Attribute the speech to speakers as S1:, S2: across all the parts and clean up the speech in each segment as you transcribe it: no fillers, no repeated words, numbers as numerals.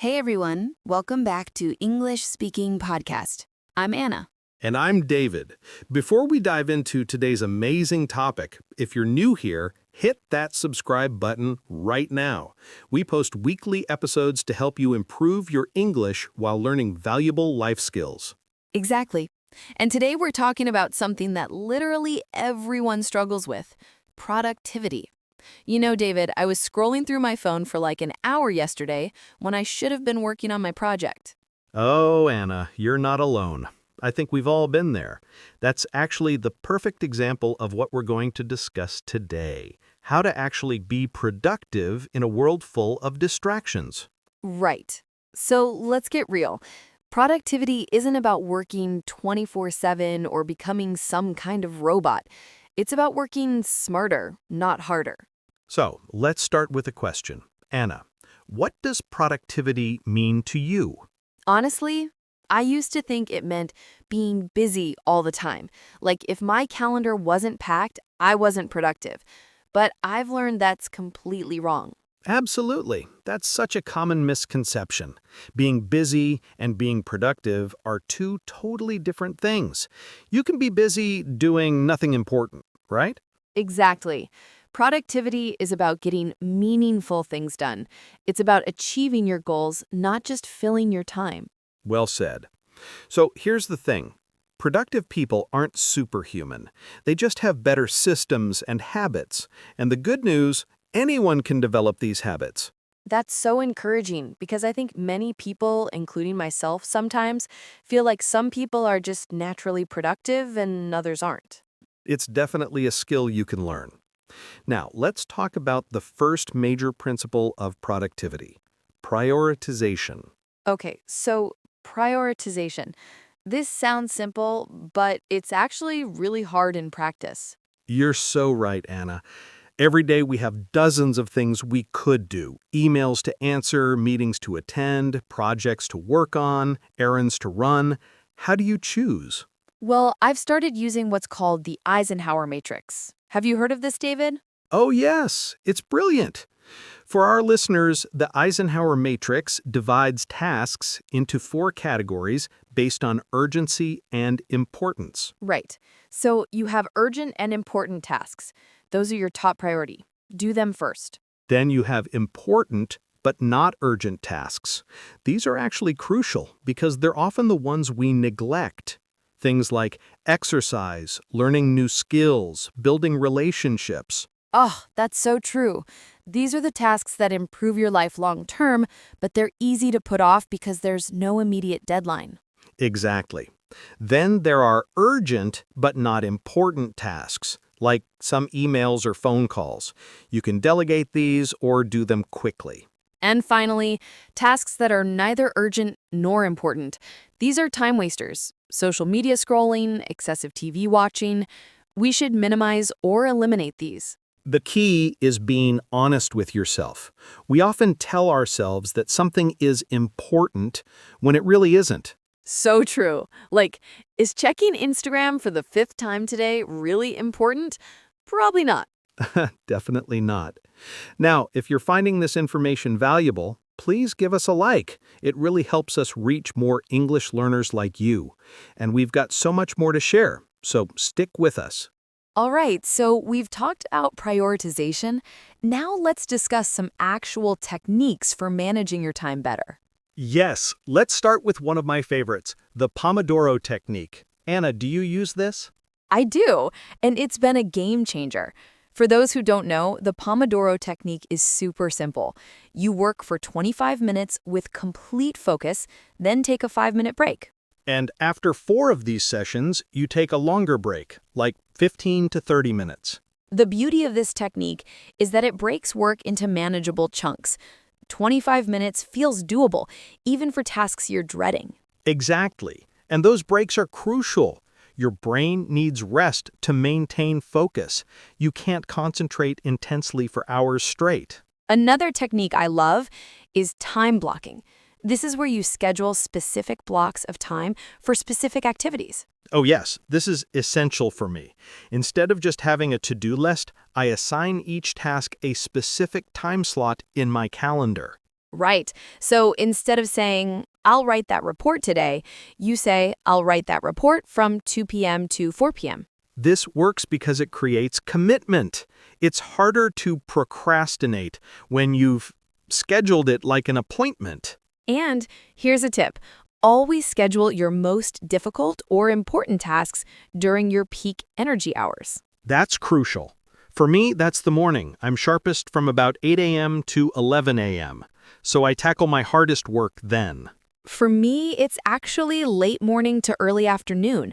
S1: Hey everyone, welcome back to English Speaking Podcast. I'm Anna.
S2: And I'm David. Before we dive into today's amazing topic, if you're new here, hit that subscribe button right now. We post weekly episodes to help you improve your English while learning valuable life skills.
S1: Exactly. And today we're talking about something that literally everyone struggles with, productivity. You know, David, I was scrolling through my phone for like an hour yesterday when I should have been working on my project.
S2: Oh, Anna, you're not alone. I think we've all been there. That's actually the perfect example of what we're going to discuss today. How to actually be productive in a world full of distractions.
S1: Right. So let's get real. Productivity isn't about working 24/7 or becoming some kind of robot. It's about working smarter, not harder.
S2: So, let's start with a question. Anna, what does productivity mean to you?
S1: Honestly, I used to think it meant being busy all the time. Like if my calendar wasn't packed, I wasn't productive. But I've learned that's completely wrong.
S2: Absolutely. That's such a common misconception. Being busy and being productive are two totally different things. You can be busy doing nothing important, right?
S1: Exactly. Productivity is about getting meaningful things done. It's about achieving your goals, not just filling your time.
S2: Well said. So here's the thing. Productive people aren't superhuman. They just have better systems and habits. And the good news, anyone can develop these habits.
S1: That's so encouraging because I think many people, including myself sometimes, feel like some people are just naturally productive and others aren't.
S2: It's definitely a skill you can learn. Now, let's talk about the first major principle of productivity, prioritization.
S1: Okay, so prioritization. This sounds simple, but it's actually really hard in practice.
S2: You're so right, Anna. Every day we have dozens of things we could do. Emails to answer, meetings to attend, projects to work on, errands to run. How do you choose?
S1: Well, I've started using what's called the Eisenhower Matrix. Have you heard of this, David?
S2: Oh yes, it's brilliant. For our listeners, the Eisenhower Matrix divides tasks into 4 categories based on urgency and importance.
S1: Right. So you have urgent and important tasks. Those are your top priority. Do them first.
S2: Then you have important but not urgent tasks. These are actually crucial because they're often the ones we neglect. Things like exercise, learning new skills, building relationships.
S1: Oh, that's so true. These are the tasks that improve your life long term, but they're easy to put off because there's no immediate deadline.
S2: Exactly. Then there are urgent but not important tasks, like some emails or phone calls. You can delegate these or do them quickly.
S1: And finally, tasks that are neither urgent nor important. These are time wasters. Social media scrolling, excessive TV watching. We should minimize or eliminate these.
S2: The key is being honest with yourself. We often tell ourselves that something is important when it really isn't.
S1: So true. Like, is checking Instagram for the 5th time today really important? Probably not.
S2: Definitely not. Now, if you're finding this information valuable, please give us a like. It really helps us reach more English learners like you. And we've got so much more to share, so stick with us.
S1: All right, so we've talked about prioritization. Now let's discuss some actual techniques for managing your time better.
S2: Yes, let's start with one of my favorites, the Pomodoro Technique. Anna, do you use this?
S1: I do, and it's been a game changer. For those who don't know, the Pomodoro Technique is super simple. You work for 25 minutes with complete focus, then take a 5-minute break.
S2: And after 4 of these sessions, you take a longer break, like 15 to 30 minutes.
S1: The beauty of this technique is that it breaks work into manageable chunks. 25 minutes feels doable, even for tasks you're dreading.
S2: Exactly. And those breaks are crucial. Your brain needs rest to maintain focus. You can't concentrate intensely for hours straight.
S1: Another technique I love is time blocking. This is where you schedule specific blocks of time for specific activities.
S2: Oh yes, this is essential for me. Instead of just having a to-do list, I assign each task a specific time slot in my calendar.
S1: Right. So instead of saying, I'll write that report today, you say, I'll write that report from 2 p.m. to 4 p.m.
S2: This works because it creates commitment. It's harder to procrastinate when you've scheduled it like an appointment.
S1: And here's a tip. Always schedule your most difficult or important tasks during your peak energy hours.
S2: That's crucial. For me, that's the morning. I'm sharpest from about 8 a.m. to 11 a.m., so I tackle my hardest work then.
S1: For me, it's actually late morning to early afternoon.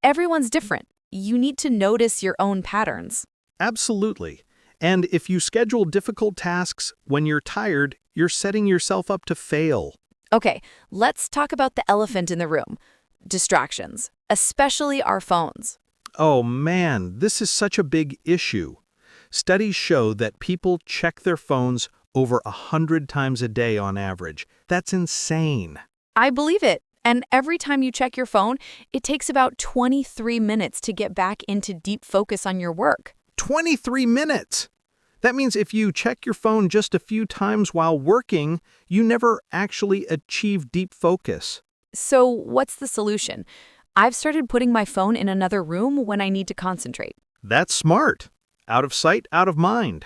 S1: Everyone's different. You need to notice your own patterns.
S2: Absolutely. And if you schedule difficult tasks when you're tired, you're setting yourself up to fail.
S1: Okay, let's talk about the elephant in the room. Distractions, especially our phones.
S2: Oh man, this is such a big issue. Studies show that people check their phones over 100 times a day on average. That's insane.
S1: I believe it. And every time you check your phone, it takes about 23 minutes to get back into deep focus on your work.
S2: 23 minutes! That means if you check your phone just a few times while working, you never actually achieve deep focus.
S1: So what's the solution? I've started putting my phone in another room when I need to concentrate.
S2: That's smart. Out of sight, out of mind.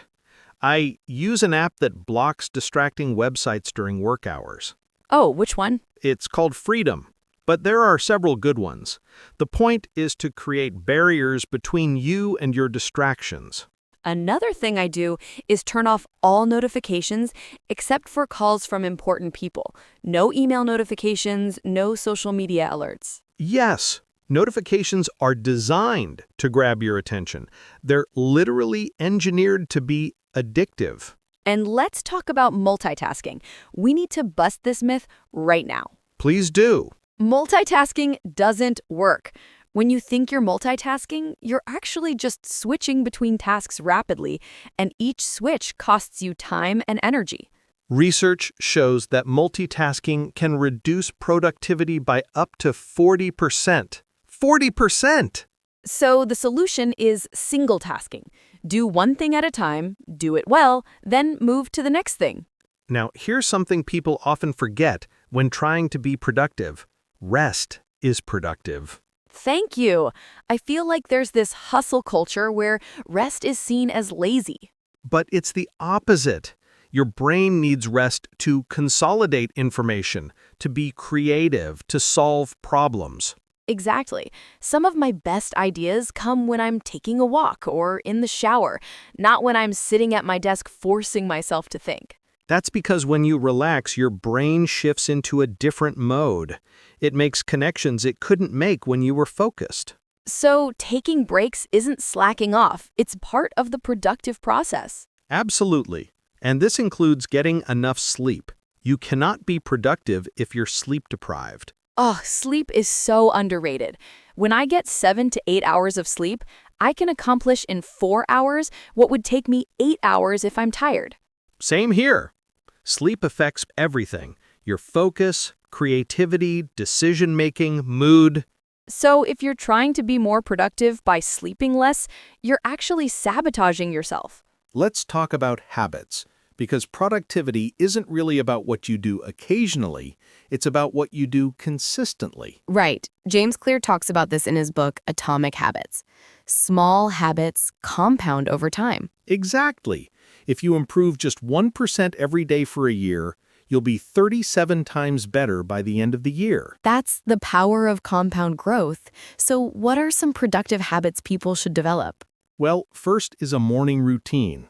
S2: I use an app that blocks distracting websites during work hours.
S1: Oh, which one?
S2: It's called Freedom, but there are several good ones. The point is to create barriers between you and your distractions.
S1: Another thing I do is turn off all notifications except for calls from important people. No email notifications, no social media alerts.
S2: Yes, notifications are designed to grab your attention. They're literally engineered to be addictive.
S1: And let's talk about multitasking. We need to bust this myth right now.
S2: Please do.
S1: Multitasking doesn't work. When you think you're multitasking, you're actually just switching between tasks rapidly, and each switch costs you time and energy.
S2: Research shows that multitasking can reduce productivity by up to 40%. 40%!
S1: So the solution is single tasking. Do one thing at a time, do it well, then move to the next thing.
S2: Now, here's something people often forget when trying to be productive. Rest is productive.
S1: Thank you. I feel like there's this hustle culture where rest is seen as lazy.
S2: But it's the opposite. Your brain needs rest to consolidate information, to be creative, to solve problems.
S1: Exactly. Some of my best ideas come when I'm taking a walk or in the shower, not when I'm sitting at my desk forcing myself to think.
S2: That's because when you relax, your brain shifts into a different mode. It makes connections it couldn't make when you were focused.
S1: So taking breaks isn't slacking off. It's part of the productive process.
S2: Absolutely. And this includes getting enough sleep. You cannot be productive if you're sleep deprived.
S1: Oh, sleep is so underrated. When I get 7 to 8 hours of sleep, I can accomplish in 4 hours what would take me 8 hours if I'm tired.
S2: Same here. Sleep affects everything. Your focus, creativity, decision-making, mood.
S1: So if you're trying to be more productive by sleeping less, you're actually sabotaging yourself.
S2: Let's talk about habits, because productivity isn't really about what you do occasionally, it's about what you do consistently.
S3: Right. James Clear talks about this in his book, Atomic Habits. Small habits compound over time.
S2: Exactly. If you improve just 1% every day for a year, you'll be 37 times better by the end of the year.
S3: That's the power of compound growth. So what are some productive habits people should develop?
S2: Well, first is a morning routine.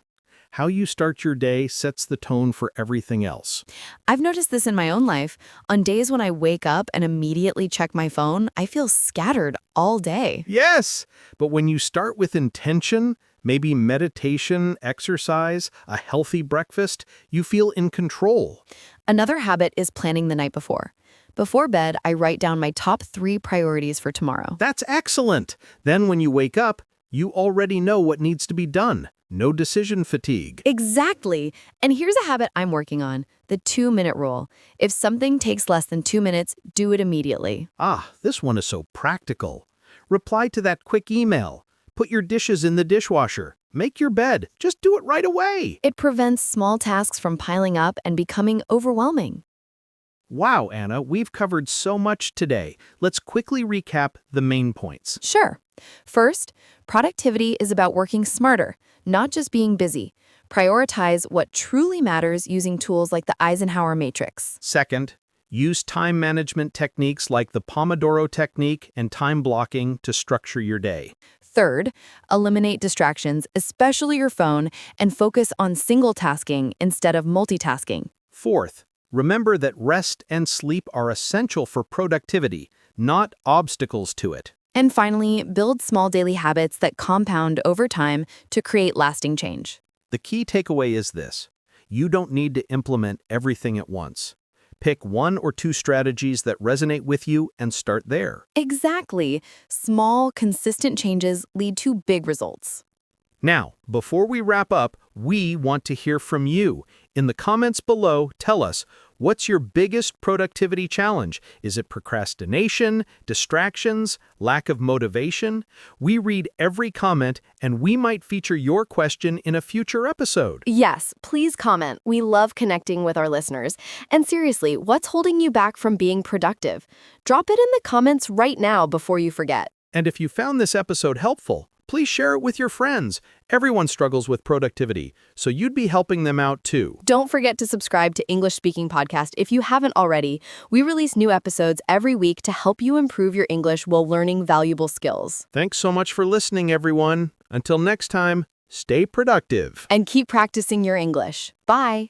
S2: How you start your day sets the tone for everything else.
S3: I've noticed this in my own life. On days when I wake up and immediately check my phone, I feel scattered all day.
S2: Yes, but when you start with intention, maybe meditation, exercise, a healthy breakfast, you feel in control.
S3: Another habit is planning the night before. Before bed, I write down my top 3 priorities for tomorrow.
S2: That's excellent. Then when you wake up, you already know what needs to be done. No decision fatigue.
S3: Exactly. And here's a habit I'm working on, the 2-minute rule. If something takes less than 2 minutes, do it immediately.
S2: Ah, this one is so practical. Reply to that quick email. Put your dishes in the dishwasher. Make your bed. Just do it right away.
S3: It prevents small tasks from piling up and becoming overwhelming.
S2: Wow, Anna, we've covered so much today. Let's quickly recap the main points.
S3: Sure. First, productivity is about working smarter, not just being busy. Prioritize what truly matters using tools like the Eisenhower Matrix.
S2: Second, use time management techniques like the Pomodoro Technique and time blocking to structure your day.
S3: Third, eliminate distractions, especially your phone, and focus on single tasking instead of multitasking.
S2: Fourth, remember that rest and sleep are essential for productivity, not obstacles to it.
S3: And finally, build small daily habits that compound over time to create lasting change.
S2: The key takeaway is this: you don't need to implement everything at once. Pick 1 or 2 strategies that resonate with you and start there.
S3: Exactly. Small, consistent changes lead to big results.
S2: Now, before we wrap up, we want to hear from you. In the comments below, tell us, what's your biggest productivity challenge? Is it procrastination, distractions, lack of motivation? We read every comment, and we might feature your question in a future episode.
S4: Yes, please comment. We love connecting with our listeners. And seriously, what's holding you back from being productive? Drop it in the comments right now before you forget.
S2: And if you found this episode helpful, please share it with your friends. Everyone struggles with productivity, so you'd be helping them out too.
S4: Don't forget to subscribe to English Speaking Podcast if you haven't already. We release new episodes every week to help you improve your English while learning valuable skills.
S2: Thanks so much for listening, everyone. Until next time, stay productive.
S4: And keep practicing your English. Bye.